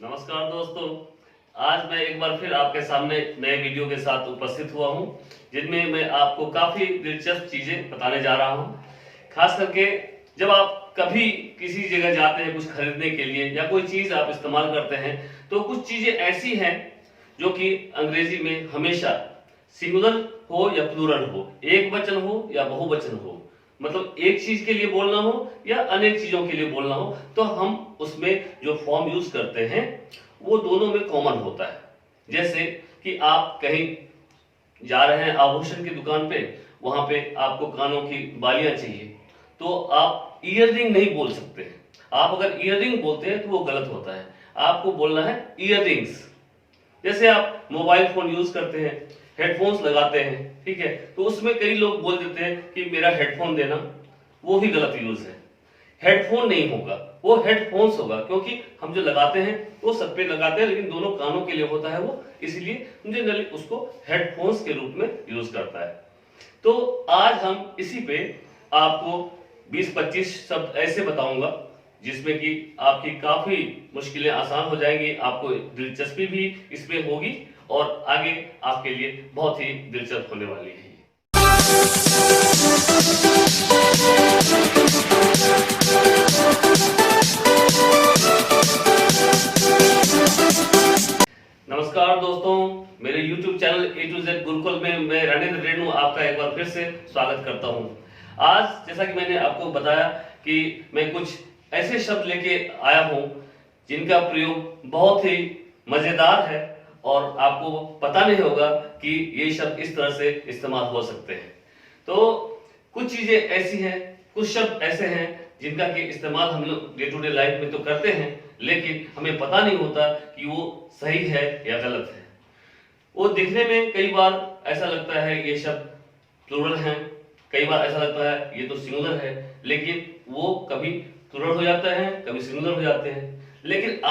नमस्कार दोस्तों, आज मैं एक बार फिर आपके सामने नए वीडियो के साथ उपस्थित हुआ हूं, जिनमें मैं आपको काफ़ी दिलचस्प चीज़ें बताने जा रहा हूं। खास करके जब आप कभी किसी जगह जाते हैं कुछ खरीदने के लिए या कोई चीज़ आप इस्तेमाल करते हैं, तो कुछ चीज़ें ऐसी हैं जो कि अंग्रेजी में हमेशा सिंगुलर हो या प्लूरल हो, एक वचन हो या बहुवचन हो, मतलब एक चीज के लिए बोलना हो या अनेक चीजों के लिए बोलना हो, तो हम उसमें जो फॉर्म यूज करते हैं वो दोनों में कॉमन होता है। जैसे कि आप कहीं जा रहे हैं आभूषण की दुकान पे, वहां पे आपको कानों की बालियां चाहिए, तो आप ईयर रिंग नहीं बोल सकते हैं। आप अगर ईयर रिंग बोलते हैं तो वो गलत होता है, आपको बोलना है ईयर रिंग्स। जैसे आप मोबाइल फोन यूज करते हैं, हेडफोन्स लगाते हैं, ठीक है, तो उसमें कई लोग बोल देते हैं कि मेरा हेडफोन देना, वो भी गलत यूज है। हेडफोन नहीं होगा, वो हेडफोन्स होगा, क्योंकि हम जो लगाते हैं वो सब पे लगाते हैं, लेकिन दोनों कानों के लिए होता है वो, इसलिए जनरली उसको हेडफोन्स के रूप में यूज करता है। तो आज हम इसी पे आपको 20-25 शब्द ऐसे बताऊंगा जिसमें कि आपकी काफी मुश्किलें आसान हो जाएंगी, आपको दिलचस्पी भी इसमें होगी और आगे आपके लिए बहुत ही दिलचस्प होने वाली है। नमस्कार दोस्तों, मेरे YouTube channel A to Z Gurukul में मैं रणेंद्र रेणु आपका एक बार फिर से स्वागत करता हूं। आज जैसा कि मैंने आपको बताया कि मैं कुछ ऐसे शब्द लेके आया हूं जिनका प्रयोग बहुत ही मजेदार है और आपको पता नहीं होगा कि ये शब्द इस तरह से इस्तेमाल हो सकते हैं। तो कुछ चीजें ऐसी हैं, कुछ शब्द ऐसे हैं जिनका कि इस्तेमाल हम लोग डे टू डे लाइफ में तो करते हैं, लेकिन हमें पता नहीं होता कि वो सही है या गलत है। वो दिखने में कई बार ऐसा लगता है ये शब्द प्लूरल है, कई बार ऐसा लगता है ये तो सिंगुलर है, लेकिन वो कभी प्लूरल हो जाता है, कभी सिंगुलर हो जाते हैं। लेकिन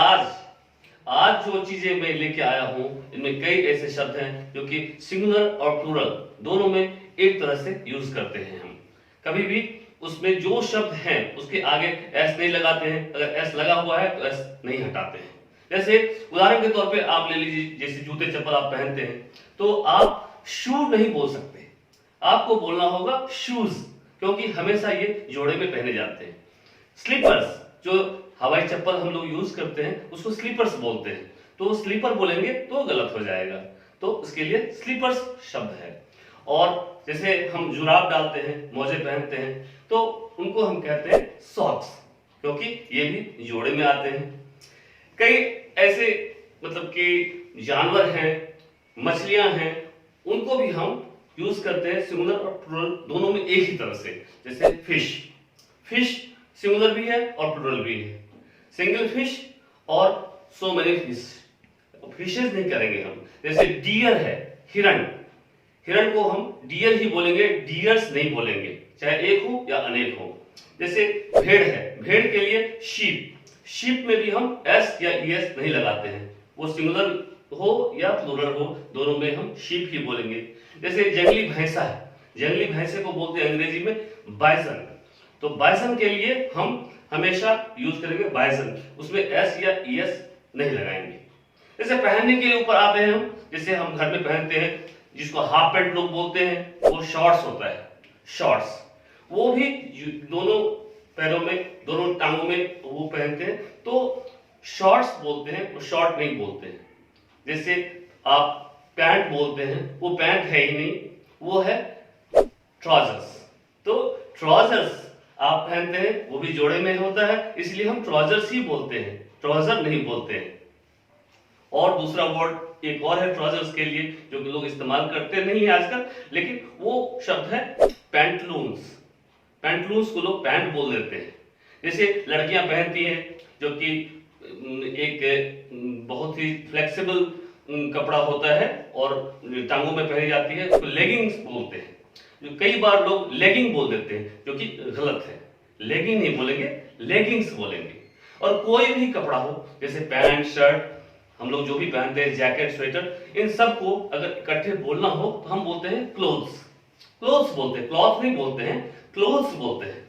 आज जो चीजें मैं लेके आया हूं, इनमें कई ऐसे शब्द हैं जो कि सिंगुलर और प्लूरल दोनों में एक तरह से यूज करते हैं। हम कभी भी उसमें जो शब्द हैं उसके आगे एस नहीं लगाते हैं, अगर एस लगा हुआ है तो एस नहीं हटाते हैं। जैसे उदाहरण के तौर पे आप ले लीजिए, जैसे जूते चप्पल आप पहनते हैं तो आप शू नहीं बोल सकते, आपको बोलना होगा शूज, क्योंकि हमेशा ये जोड़े में पहने जाते हैं। स्लीपर्स, जो हवाई चप्पल हम लोग यूज करते हैं उसको स्लीपर्स बोलते हैं, तो स्लीपर बोलेंगे तो गलत हो जाएगा, तो उसके लिए स्लीपर्स शब्द है। और जैसे हम जुराब डालते हैं, मोजे पहनते हैं, तो उनको हम कहते हैं सॉक्स, क्योंकि ये भी जोड़े में आते हैं। कई ऐसे मतलब कि जानवर हैं, मछलियां हैं, उनको भी हम यूज करते हैं सिंगुलर और प्लूरल दोनों में एक ही तरह से। जैसे फिश सिंगुलर भी है और प्लूरल भी है, सिंगल फिश और सो मेनी फिशेस नहीं करेंगे हम। जैसे डियर है, हिरण को हम डियर ही बोलेंगे, डियर्स नहीं बोलेंगे, चाहे एक हो या अनेक हो। जैसे भेड़ है, भेड़ के लिए शीप में भी हम एस या ईएस नहीं लगाते हैं, वो सिंगुलर हो या प्लूरल हो दोनों में हम शीप ही बोलेंगे। जैसे जंगली भैंसा है, जंगली भैंसे को बोलते हैं अंग्रेजी में बाइसन, तो बाइसन के लिए हम हमेशा यूज करेंगे बाइसन, उसमें एस या ईएस नहीं लगाएंगे। जैसे पहनने के ऊपर आते हैं हम, जैसे हम घर में पहनते हैं जिसको हाफ पैंट लोग बोलते हैं, वो शॉर्ट्स होता है, शॉर्ट्स, वो भी दोनों पैरों में, दोनों टांगों में वो पहनते हैं, तो शॉर्ट्स बोलते हैं, वो शॉर्ट नहीं बोलते हैं। जैसे आप पैंट बोलते हैं, वो पैंट है ही नहीं, वो है ट्राउजर्स, तो ट्राउजर्स आप पहनते हैं, वो भी जोड़े में होता है, इसलिए हम ट्राउजर्स ही बोलते हैं, ट्राउजर नहीं बोलते हैं। और दूसरा वर्ड एक और है ट्राउजर्स के लिए जो कि लोग इस्तेमाल करते नहीं है आजकल, लेकिन वो शब्द है पैंटलून्स। पैंटलून्स को लोग पैंट बोल देते हैं। जैसे लड़कियां पहनती हैं जो कि एक बहुत ही फ्लेक्सिबल कपड़ा होता है और टांगों में पहनी जाती है, उसको लेगिंग्स बोलते हैं। जो कई बार लोग लेगिंग बोल देते हैं, जो कि गलत है, लेगिंग नहीं बोलेंगे, लेगिंग्स बोलेंगे। और कोई भी कपड़ा हो, जैसे पैंट शर्ट हम लोग जो भी पहनते हैं, जैकेट स्वेटर, इन सब को अगर इकट्ठे बोलना हो तो हम बोलते हैं क्लोथ्स बोलते हैं, क्लॉथ नहीं बोलते हैं, क्लोथ्स बोलते हैं।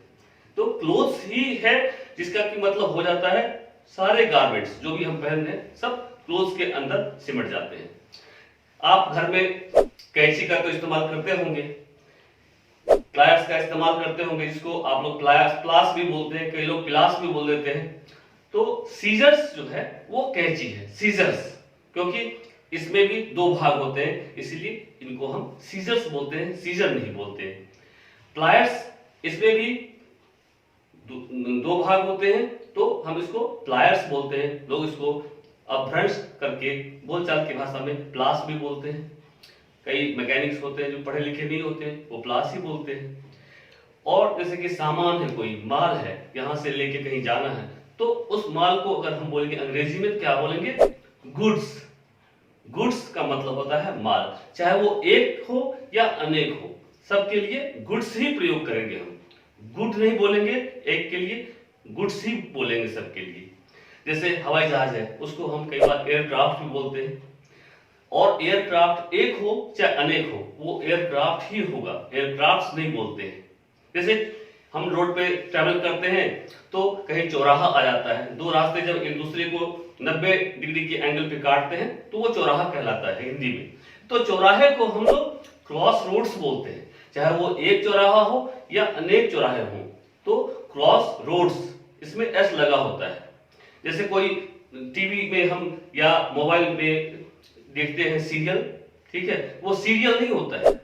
तो क्लोथ्स ही है जिसका कि मतलब हो जाता है सारे गारमेंट्स जो भी हम पहन रहे हैं सब क्लोथ्स के अंदर सिमट जाते हैं। आप घर में कैंची का तो इस्तेमाल करते होंगे, प्लायर्स का इस्तेमाल करते होंगे, जिसको आप लोग प्लास भी बोलते हैं, कई लोग प्लास भी बोल देते हैं। तो सीजर्स जो है वो कैंची है, सीजर्स, क्योंकि इसमें भी दो भाग होते हैं, इसीलिए इनको हम सीजर्स बोलते हैं, सीजर नहीं बोलते हैं। प्लायर्स, इसमें भी दो भाग होते हैं, तो हम इसको प्लायर्स बोलते हैं। लोग इसको अपभ्रंश करके बोलचाल की भाषा में प्लास भी बोलते हैं। कई मैकेनिक्स होते हैं जो पढ़े लिखे नहीं होते हैं, वो प्लास ही बोलते हैं। और जैसे कि सामान है, कोई माल है, यहां से लेके कहीं जाना है, तो उस माल को अगर हम बोलेंगे अंग्रेजी में क्या बोलेंगे? गुड्स। गुड्स का मतलब होता है माल, चाहे वो एक हो या अनेक हो, सबके लिए गुड्स ही प्रयोग करेंगे हम। गुड नहीं बोलेंगे एक के लिए, गुड्स ही बोलेंगे सबके लिए। जैसे हवाई जहाज है, उसको हम कई बार एयरक्राफ्ट भी बोलते हैं। और एयरक्राफ्ट एक हो चाहे अनेक हो, वो एयरक्राफ्ट ही होगा, एयरक्राफ्ट नहीं बोलते हैं। जैसे हम रोड पे ट्रैवल करते हैं तो कहीं चौराहा आ जाता है, दो रास्ते जब एक दूसरे को 90 डिग्री के एंगल पे काटते हैं तो वो चौराहा कहलाता है हिंदी में। तो चौराहे को हम लोग क्रॉस रोड्स बोलते हैं, चाहे वो एक चौराहा हो या अनेक चौराहे हो, तो क्रॉस रोड्स, इसमें एस लगा होता है। जैसे कोई टीवी में हम या मोबाइल में देखते हैं सीरियल, ठीक है, वो सीरियल नहीं होता है,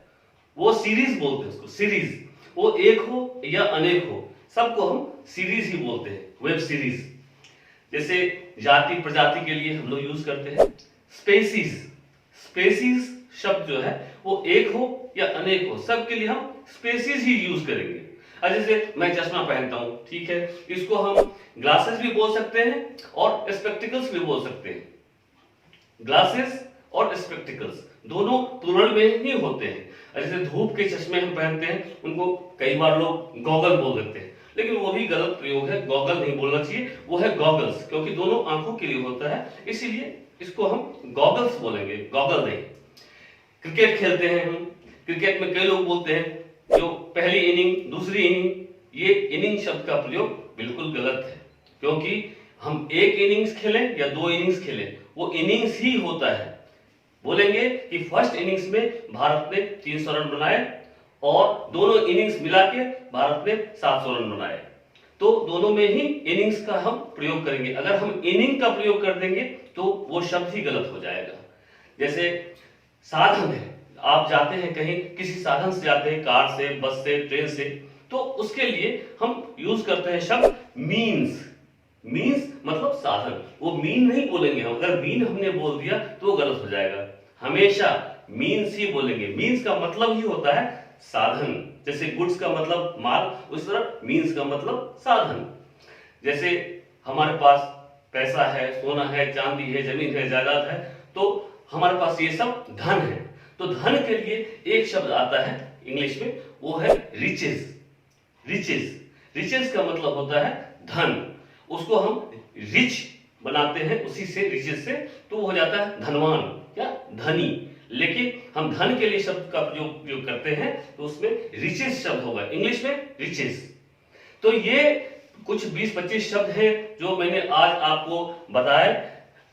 वो सीरीज बोलते हैं उसको, सीरीज। वो एक हो या अनेक हो, सबको हम सीरीज ही बोलते हैं, वेब सीरीज। जैसे जाति प्रजाति के लिए हम लोग यूज करते हैं स्पेसीज। स्पेसीज शब्द जो है वो एक हो या अनेक हो, सबके लिए हम स्पेसीज ही यूज करेंगे। अब जैसे मैं चश्मा पहनता हूं, ठीक है, इसको हम ग्लासेस भी बोल सकते हैं और स्पेक्टिकल्स भी बोल सकते हैं। ग्लासेस और स्पेक्टिकल्स दोनों प्लूरल में ही होते हैं। जैसे धूप के चश्मे हम पहनते हैं, उनको कई बार लोग गॉगल बोल देते हैं, लेकिन वो भी गलत प्रयोग है, गॉगल नहीं बोलना चाहिए, वो है गॉगल्स, क्योंकि दोनों आंखों के लिए होता है, इसीलिए इसको हम गॉगल्स बोलेंगे, गॉगल नहीं। क्रिकेट खेलते हैं हम, क्रिकेट में कई लोग बोलते हैं जो पहली इनिंग दूसरी इनिंग, ये इनिंग शब्द का प्रयोग बिल्कुल गलत है, क्योंकि हम एक इनिंग्स खेलें या दो इनिंग्स खेलें, वो इनिंग्स ही होता है। बोलेंगे कि फर्स्ट इनिंग्स में भारत ने 300 रन बनाए और दोनों इनिंग्स मिला के भारत ने 700 रन बनाए, तो दोनों में ही इनिंग्स का हम प्रयोग करेंगे। अगर हम इनिंग का प्रयोग कर देंगे तो वो शब्द ही गलत हो जाएगा। जैसे साधन है, आप जाते हैं कहीं, किसी साधन से जाते हैं, कार से, बस से, ट्रेन से, तो उसके लिए हम यूज करते हैं शब्द मीन्स। मीन्स मतलब साधन, वो मीन नहीं बोलेंगे हम, अगर मीन हमने बोल दिया तो वो गलत हो जाएगा। हमेशा मीन्स ही बोलेंगे। मीन्स का मतलब ही होता है साधन। जैसे गुड्स का मतलब माल, उस तरह मीन्स का मतलब साधन। जैसे हमारे पास पैसा है, सोना है, चांदी है, जमीन है, जायदाद है, तो हमारे पास ये सब धन है। तो धन के लिए एक शब्द आता है इंग्लिश में, वो है रिचेस। रिचेस, रिचेस का मतलब होता है धन। उसको हम रिच बनाते हैं उसी से, रिचेस से, तो वो हो जाता है धनवान या धनी। लेकिन हम धन के लिए शब्द का प्रयोग करते हैं तो उसमें रिचेस शब्द होगा, इंग्लिश में रिचेस। तो ये कुछ 20-25 शब्द हैं जो मैंने आज आपको बताए।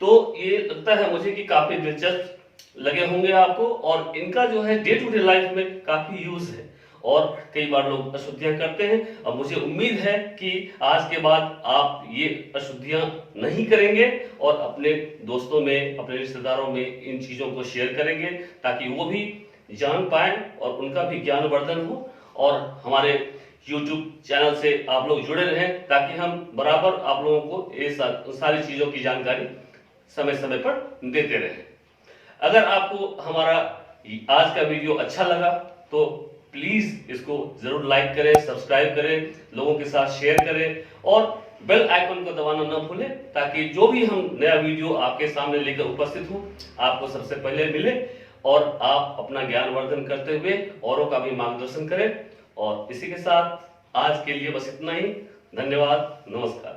तो ये लगता है मुझे कि काफी दिलचस्प लगे होंगे आपको, और इनका जो है डे टू डे लाइफ में काफी यूज है, और कई बार लोग अशुद्धियां करते हैं। और मुझे उम्मीद है कि आज के बाद आप ये अशुद्धियां नहीं करेंगे और अपने दोस्तों में, अपने रिश्तेदारों में इन चीजों को शेयर करेंगे, ताकि वो भी जान पाए और उनका भी ज्ञानवर्धन हो। और हमारे YouTube चैनल से आप लोग जुड़े रहें, ताकि हम बराबर आप लोगों को ये सारी चीजों की जानकारी समय समय पर देते रहें। अगर आपको हमारा आज का वीडियो अच्छा लगा तो प्लीज इसको जरूर लाइक करें, सब्सक्राइब करें, लोगों के साथ शेयर करें और बेल आइकन को दबाना न भूलें, ताकि जो भी हम नया वीडियो आपके सामने लेकर उपस्थित हूं आपको सबसे पहले मिले और आप अपना ज्ञानवर्धन करते हुए औरों का भी मार्गदर्शन करें। और इसी के साथ आज के लिए बस इतना ही। धन्यवाद, नमस्कार।